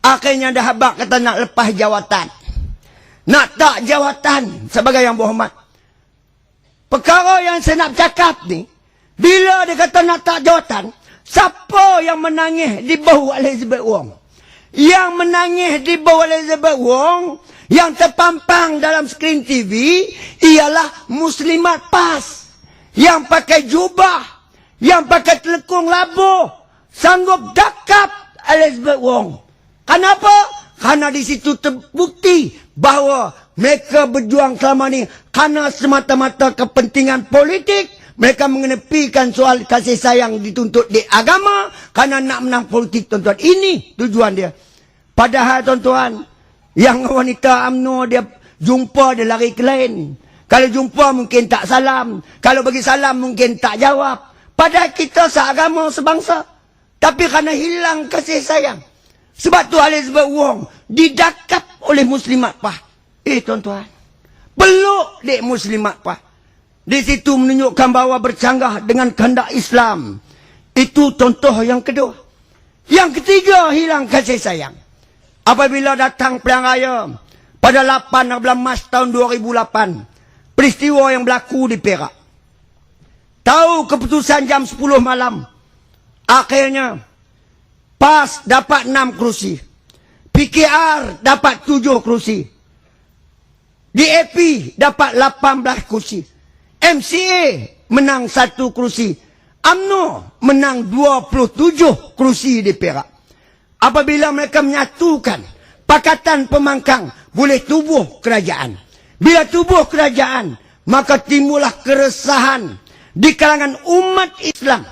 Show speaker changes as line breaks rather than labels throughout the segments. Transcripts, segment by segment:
Akhirnya dah habak kata nak lepas jawatan. Nak tak jawatan sebagai yang berhormat. Perkara yang saya nak cakap ni, bila dia kata nak tak jawatan, siapa yang menangis di bawah Elizabeth Wong? Yang menangis di bawah Elizabeth Wong, yang terpampang dalam skrin TV, ialah Muslimat PAS. Yang pakai jubah, yang pakai telekung labuh, sanggup dakap Elizabeth Wong. Kenapa? Karena di situ terbukti bahawa mereka berjuang selama ni karena semata-mata kepentingan politik. Mereka mengenepikan soal kasih sayang dituntut di agama karena nak menang politik, tuan-tuan. Ini tujuan dia. Padahal tuan-tuan, yang wanita UMNO dia jumpa dia lari ke lain. Kalau jumpa mungkin tak salam. Kalau bagi salam mungkin tak jawab. Padahal kita seagama, sebangsa. Tapi karena hilang kasih sayang. Sebab tu Elizabeth Wong didakap oleh Muslimat PAS. Tuan-tuan, peluk dek Muslimat PAS. Di situ menunjukkan bahawa bercanggah dengan kehendak Islam. Itu contoh yang kedua. Yang ketiga, hilang kasih sayang. Apabila datang pilihan raya pada 8 bulan Mac tahun 2008, peristiwa yang berlaku di Perak. Tahu keputusan jam 10 malam. Akhirnya PAS dapat 6 kerusi. PKR dapat 7 kerusi. DAP dapat 18 kerusi. MCA menang 1 kerusi. UMNO menang 27 kerusi di Perak. Apabila mereka menyatukan Pakatan Pemangkang, boleh tubuh kerajaan. Bila tubuh kerajaan, maka timbullah keresahan di kalangan umat Islam,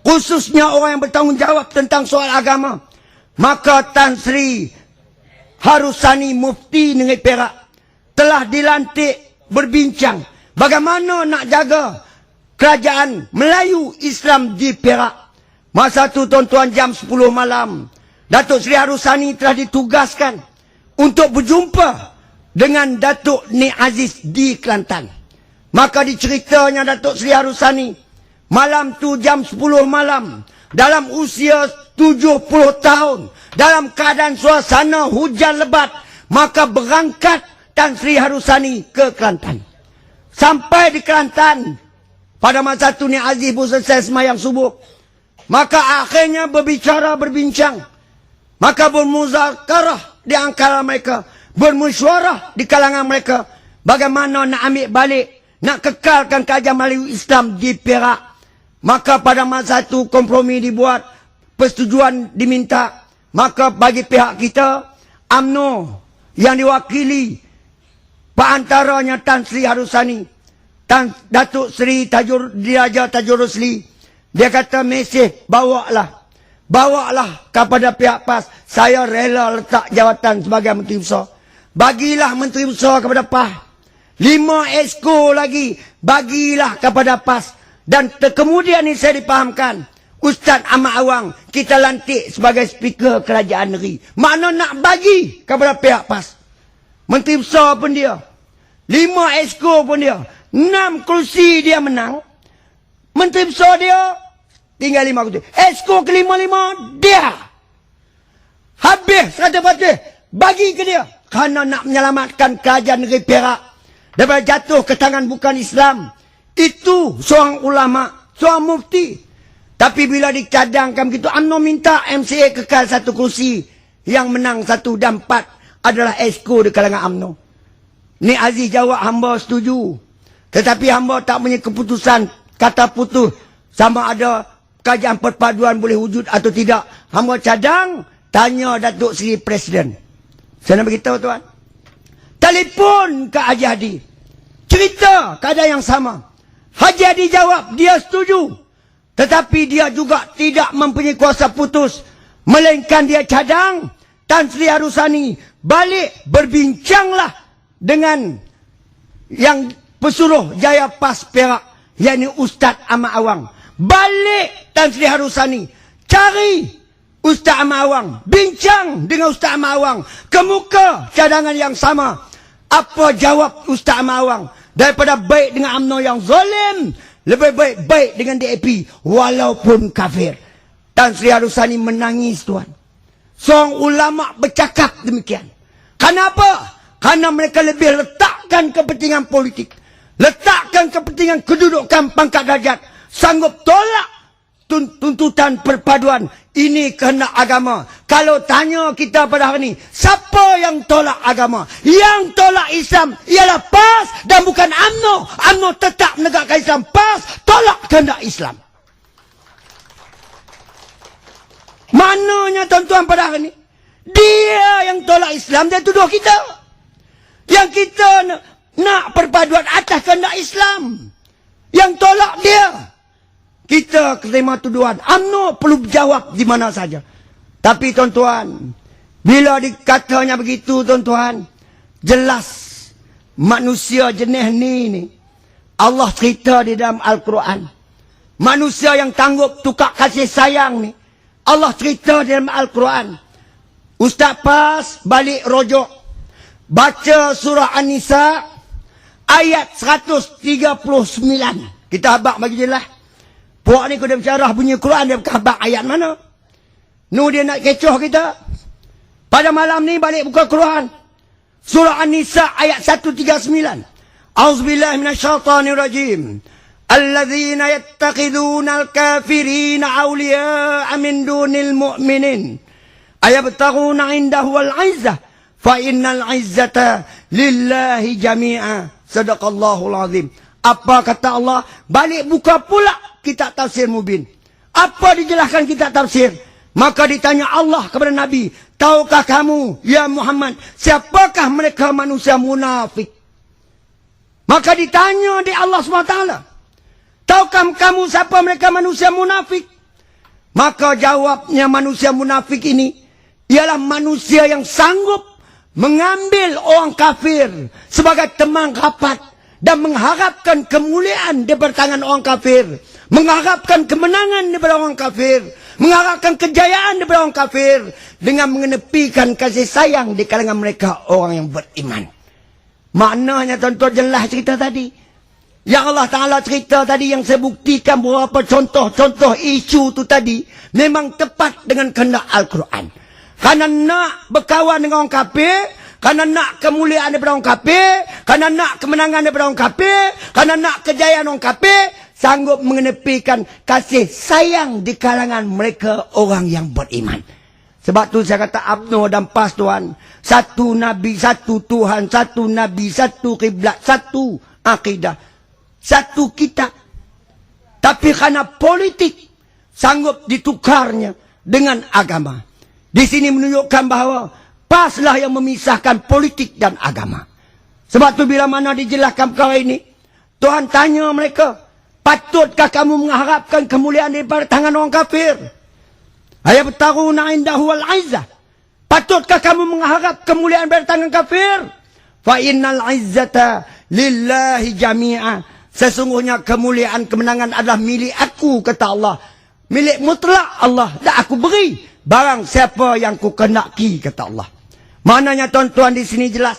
khususnya orang yang bertanggungjawab tentang soal agama. Maka Tan Sri Harusani, Mufti Negeri Perak, telah dilantik berbincang bagaimana nak jaga kerajaan Melayu Islam di Perak. Masa tu tuan-tuan, jam 10 malam, Datuk Seri Harusani telah ditugaskan untuk berjumpa dengan Datuk Nik Aziz di Kelantan. Maka diceritanya Datuk Seri Harusani, malam tu jam 10 malam, dalam usia 70 tahun, dalam keadaan suasana hujan lebat, maka berangkat Tan Sri Harusani ke Kelantan. Sampai di Kelantan, pada masa tu Nik Aziz pun selesai semayang subuh. Maka akhirnya berbincang. Maka bermuzakarah di antara mereka, bermusyawarah di kalangan mereka, bagaimana nak ambil balik, nak kekalkan kerajaan Melayu Islam di Perak. Maka pada masa itu kompromi dibuat, persetujuan diminta. Maka bagi pihak kita, UMNO yang diwakili perantaranya Tan Sri Harusani, Datuk Seri Diraja Tajur Rosli, dia kata mesej, bawalah kepada pihak PAS, saya rela letak jawatan sebagai Menteri Besar. Bagilah Menteri Besar kepada PAS. 5 exco lagi bagilah kepada PAS. Dan kemudian ini saya dipahamkan, Ustaz Ahmad Awang kita lantik sebagai speaker kerajaan negeri. Makna nak bagi kepada pihak PAS. Menteri Besar pun dia, 5 exco pun dia, 6 kursi dia menang. Menteri Besar dia tinggal 5 kursi. Exco ke-5 dia. Habis 100% bagi ke dia. Kerana nak menyelamatkan kerajaan negeri Perak daripada jatuh ke tangan bukan Islam. Itu seorang ulama, seorang mufti. Tapi bila dicadangkan begitu, UMNO minta MCA kekal 1 kursi. Yang menang 1 dan 4 adalah exco di kalangan UMNO. Nik Aziz jawab, hamba setuju. Tetapi hamba tak punya keputusan kata putus sama ada kerajaan perpaduan boleh wujud atau tidak. Hamba cadang tanya Datuk Seri Presiden. Saya nak beritahu tuan. Telefon ke Haji Hadi, cerita keadaan yang sama. Haji Hadi jawab dia setuju, tetapi dia juga tidak mempunyai kuasa putus, melainkan dia cadang Tan Sri Harusani balik berbincanglah dengan yang pesuruh Jaya PAS Perak, yakni Ustaz Ahmad Awang. Balik Tan Sri Harusani, cari Ustaz Ahmad Awang, bincang dengan Ustaz Ahmad Awang, kemuka cadangan yang sama. Apa jawab Ustaz Ahmad Awang? Daripada baik dengan UMNO yang zalim, lebih baik dengan DAP walaupun kafir. Tan Sri Harusani menangis tuan. seorang ulama bercakap demikian. Kenapa? Karena mereka lebih letakkan kepentingan politik, letakkan kepentingan kedudukan pangkat darjat, sanggup tolak tuntutan perpaduan ini kehendak agama. Kalau tanya kita pada hari ini, siapa yang tolak agama? Yang tolak Islam ialah PAS dan bukan UMNO. UMNO tetap menegakkan Islam, PAS tolak kehendak Islam. Mananya tuan-tuan pada hari ini? Dia yang tolak Islam, dia tuduh kita. Yang kita nak perpaduan atas kehendak Islam. Yang tolak dia. Kita terima tuduhan. UMNO perlu berjawab di mana saja. Tapi tuan-tuan, bila dikatanya begitu tuan-tuan, jelas manusia jenis ni Allah cerita di dalam Al-Quran. Manusia yang tanggup tukar kasih sayang ni Allah cerita di dalam Al-Quran. Ustaz PAS balik rojok, baca surah An-Nisa ayat 139. Kita habaq bagi jelas. Puak ni kalau dia bercarah bunyi Quran, dia habaq ayat mana? Nu dia nak kecoh kita. Pada malam ni balik buka Quran. Surah An-Nisa ayat 139. A'udzubillahi minasyaitanirrajim. Alladzina yattaqiduna al-kafirina awliya'a min dunil mu'minin. Ayabtaghuna 'indahu al-'izzah. Fa innal 'izzata lillahi jami'a. Sadaqallahul azim. Apa kata Allah? Balik buka pula kitab tafsir Mubin. Apa dijelaskan kitab tafsir? Maka ditanya Allah kepada Nabi, tahukah kamu ya Muhammad, siapakah mereka manusia munafik? Maka ditanya di Allah SWT, tahukah kamu siapa mereka manusia munafik? Maka jawabnya manusia munafik ini ialah manusia yang sanggup mengambil orang kafir sebagai teman rapat dan mengharapkan kemuliaan daripada tangan orang kafir, mengharapkan kemenangan daripada orang kafir, mengharapkan kejayaan daripada orang kafir, dengan mengenepikan kasih sayang di kalangan mereka orang yang beriman. Maknanya tuan-tuan jelas cerita tadi. Yang Allah Ta'ala cerita tadi, yang saya buktikan beberapa contoh-contoh isu tu tadi, memang tepat dengan kehendak Al-Quran. Kerana nak berkawan dengan orang kafir, kerana nak kemuliaan daripada orang kafir, kerana nak kemenangan daripada orang kafir, kerana nak kejayaan orang kafir, sanggup mengenepikan kasih sayang di kalangan mereka orang yang beriman. Sebab tu saya kata UMNO dan PAS tuan, satu Nabi, satu Tuhan, satu Nabi, satu kiblat, satu akidah, satu kitab. Tapi kerana politik sanggup ditukarnya dengan agama. Di sini menunjukkan bahawa PAS lah yang memisahkan politik dan agama. Sebab tu bila mana dijelaskan perkara ini, Tuhan tanya mereka, patutkah kamu mengharapkan kemuliaan daripada tangan orang kafir? Ayabtaghuna 'indahu al-'izzah. Patutkah kamu mengharap kemuliaan daripada tangan kafir? Fa innal 'izzata lillahi jami'a. Sesungguhnya kemuliaan kemenangan adalah milik aku, kata Allah. Milik mutlak Allah, dan aku beri barang siapa yang ku kehendaki, kata Allah. Maknanya tuan-tuan di sini jelas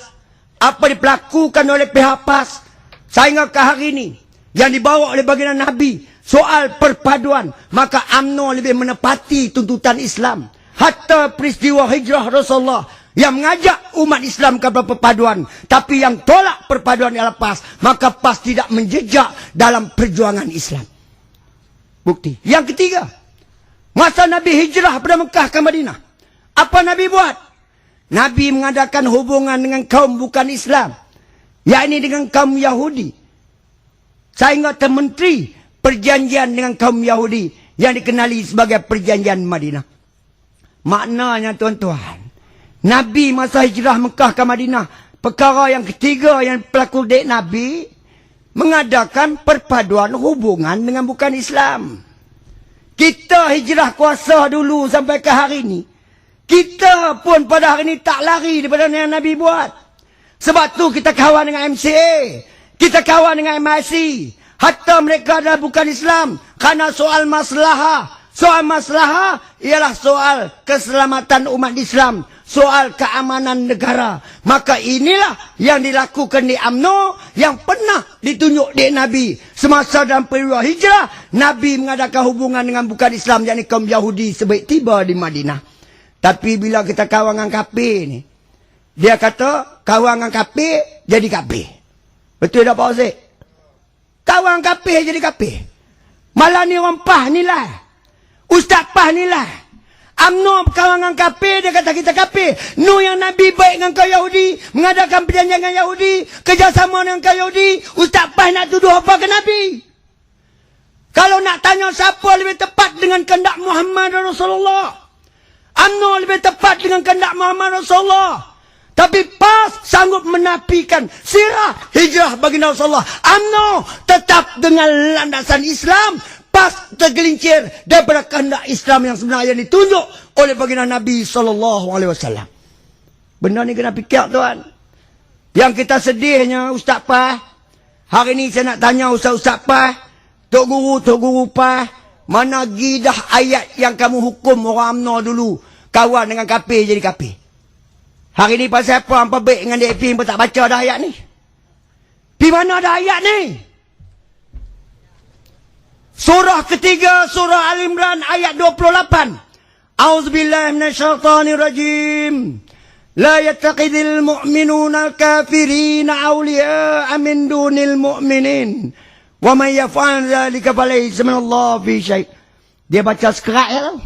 apa diperlakukan oleh pihak PAS sehingga ke hari ini yang dibawa oleh baginda Nabi soal perpaduan, maka UMNO lebih menepati tuntutan Islam. Hatta peristiwa hijrah Rasulullah yang mengajak umat Islam kepada perpaduan, tapi yang tolak perpaduan ialah PAS, maka PAS tidak menjejak dalam perjuangan Islam. Bukti yang ketiga, masa Nabi hijrah pada Mekah ke Madinah, apa Nabi buat? Nabi mengadakan hubungan dengan kaum bukan Islam, yakni dengan kaum Yahudi, sehingga termenteri perjanjian dengan kaum Yahudi yang dikenali sebagai perjanjian Madinah. Maknanya tuan-tuan, Nabi masa hijrah Mekah ke Madinah, perkara yang ketiga yang berlaku dek Nabi, mengadakan perpaduan hubungan dengan bukan Islam. Kita hijrah kuasa dulu sampai ke hari ini, kita pun pada hari ini tak lari daripada yang Nabi buat. Sebab tu kita kawan dengan MCA, kita kawan dengan MIC, hatta mereka adalah bukan Islam, kerana soal maslahah. Soal maslahah ialah soal keselamatan umat Islam, soal keamanan negara. Maka inilah yang dilakukan di UMNO, yang pernah ditunjuk di Nabi. Semasa dalam periode hijrah, Nabi mengadakan hubungan dengan bukan Islam, yakni kaum Yahudi sebaik tiba di Madinah. Tapi bila kita kawan dengan kafir ni, dia kata kawan dengan kafir jadi kafir. Betul tak Pak Osik? Kawan kafir jadi kafir. Malah ni orang PAH ni lah. Ustaz PAH ni lah. UMNO kawan dengan kafir, dia kata kita kafir. Nu yang Nabi baik dengan kau Yahudi, mengadakan perjanjian dengan Yahudi, kerjasama dengan kau Yahudi, Ustaz PAH nak tuduh apa ke Nabi? Kalau nak tanya siapa lebih tepat dengan kehendak Muhammad Rasulullah, UMNO lebih tepat dengan kehendak Muhammad Rasulullah. Tapi PAS sanggup menafikan sirah hijrah baginda Rasulullah. UMNO tetap dengan landasan Islam. PAS tergelincir daripada kehendak Islam yang sebenarnya ditunjuk oleh baginda Nabi SAW. Benda ni kena fikir tuan. Yang kita sedihnya Ustaz PAS, hari ni saya nak tanya Ustaz PAS, Tok Guru PAS, mana gidah ayat yang kamu hukum orang UMNO dulu kawan dengan kafir jadi kafir? Hari ni pasal apa hampa baik dengan DAP pun tak baca dah ayat ni? Di mana ada ayat ni? Surah ketiga, surah Al-Imran ayat 28. A'udzubillahi minasyaitonirrajim. La yattaqidil mu'minuna al-kafirina awliya'a min dunil mu'minin. Wa man yaf'al dzalika falaysa minallahi fi syai'. Dia baca sekerat ya tau.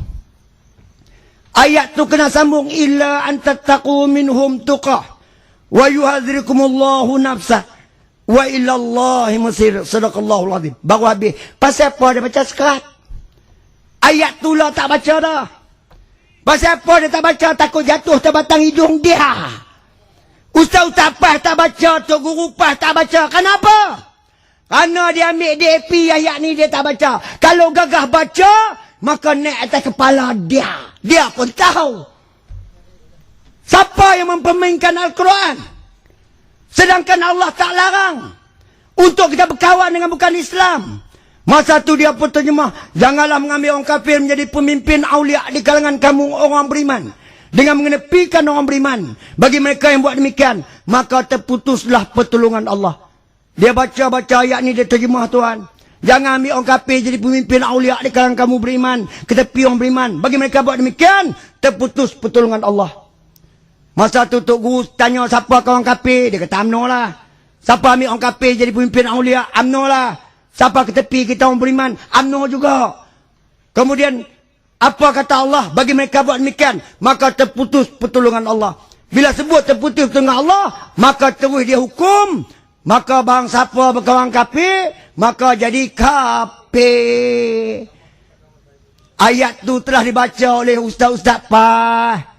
Ayat tu kena sambung illa an tattaqu minhum tuqah wa yuhadzirikumullahu nafsah. Wa ilallahi masir. Sadaqallahul azim. Baru habis. Pasal apa dia baca sekerat? Ayat tu lah tak baca dah. Pasal apa dia tak baca? Takut jatuh terbatang hidung dia. Ustaz-ustaz PAS tak baca. Tok Guru PAS tak baca. Kenapa? Kerana dia ambil DAP ayat ni dia tak baca. Kalau gagah baca, maka naik atas kepala dia. Dia pun tahu. Siapa yang mempermainkan Al-Quran? Sedangkan Allah tak larang untuk kita berkawan dengan bukan Islam. Masa tu dia pun terjemah, janganlah mengambil orang kafir menjadi pemimpin aulia di kalangan kamu orang beriman, dengan mengenepikan orang beriman. Bagi mereka yang buat demikian, maka terputuslah pertolongan Allah. Dia baca-baca ayat ni, dia terjemah tuan. Jangan ambil orang kafir jadi pemimpin aulia di kalangan kamu beriman, ketepi orang beriman. Bagi mereka buat demikian, terputus pertolongan Allah. Masa tu Tok Guru tanya siapa kawan kafir, dia kata UMNO lah. Siapa ambil orang kafir jadi pemimpin aulia, UMNO lah. Siapa ketepi kita orang beriman, UMNO juga. Kemudian apa kata Allah? Bagi mereka buat demikian, maka terputus pertolongan Allah. Bila sebut terputus pertolongan Allah, maka terus dia hukum. Maka bang siapa berkawan kafir, maka jadi kafir. Ayat tu telah dibaca oleh ustaz-ustaz PAS.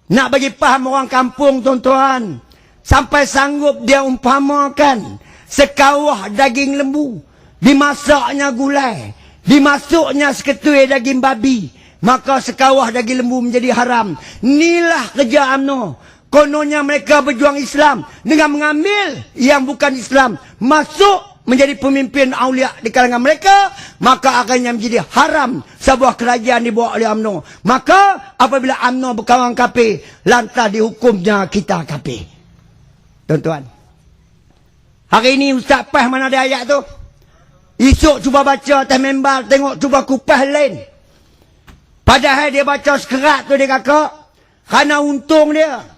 Nak bagi faham orang kampung tuan-tuan. Sampai sanggup dia umpamakan sekawah daging lembu, dimasaknya gulai, dimasuknya seketui daging babi, maka sekawah daging lembu menjadi haram. Inilah kerja UMNO. Kononnya mereka berjuang Islam dengan mengambil yang bukan Islam masuk menjadi pemimpin aulia di kalangan mereka, maka akhirnya menjadi haram sebuah kerajaan dibawa oleh UMNO. Maka apabila UMNO berkawan kafir, lantas dihukumnya kita kafir. Tuan-tuan, hari ini Ustaz PAS mana ada ayat tu? Esok cuba baca atas member, tengok cuba kupas lain. Padahal dia baca sekerat tu dia kakak, kerana untung dia.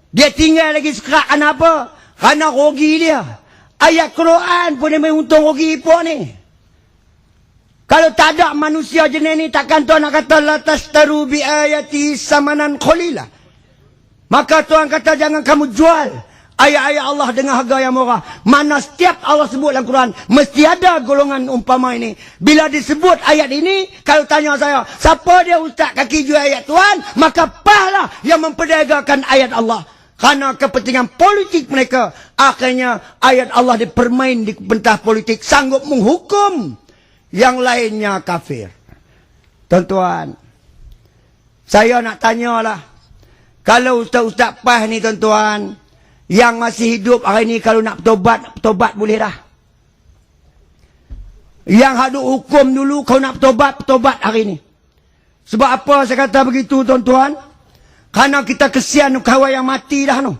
Dia tinggal lagi sekerat kerana apa? Kerana rugi dia. Ayat Quran pun dia untung rugi pun ni. Kalau tak ada manusia jenis ni, takkan Tuhan nak kata la tastaru bi ayati samanan qalila. Maka Tuhan kata jangan kamu jual ayat-ayat Allah dengan harga yang murah. Mana setiap Allah sebut dalam Quran, mesti ada golongan umpama ini. Bila disebut ayat ini, kalau tanya saya, siapa dia ustaz kaki jual ayat Tuhan? Maka PAS lah yang memperdagangkan ayat Allah. Karena kepentingan politik mereka, akhirnya ayat Allah dipermain di pentas politik, sanggup menghukum yang lainnya kafir. Tuan-tuan, saya nak tanyalah, kalau ustaz-ustaz PAS ni tuan-tuan, yang masih hidup hari ni, kalau nak bertobat boleh dah. Yang hadut hukum dulu, kalau nak bertobat hari ni. Sebab apa saya kata begitu tuan-tuan? Karena kita kesian kawan yang mati dah no.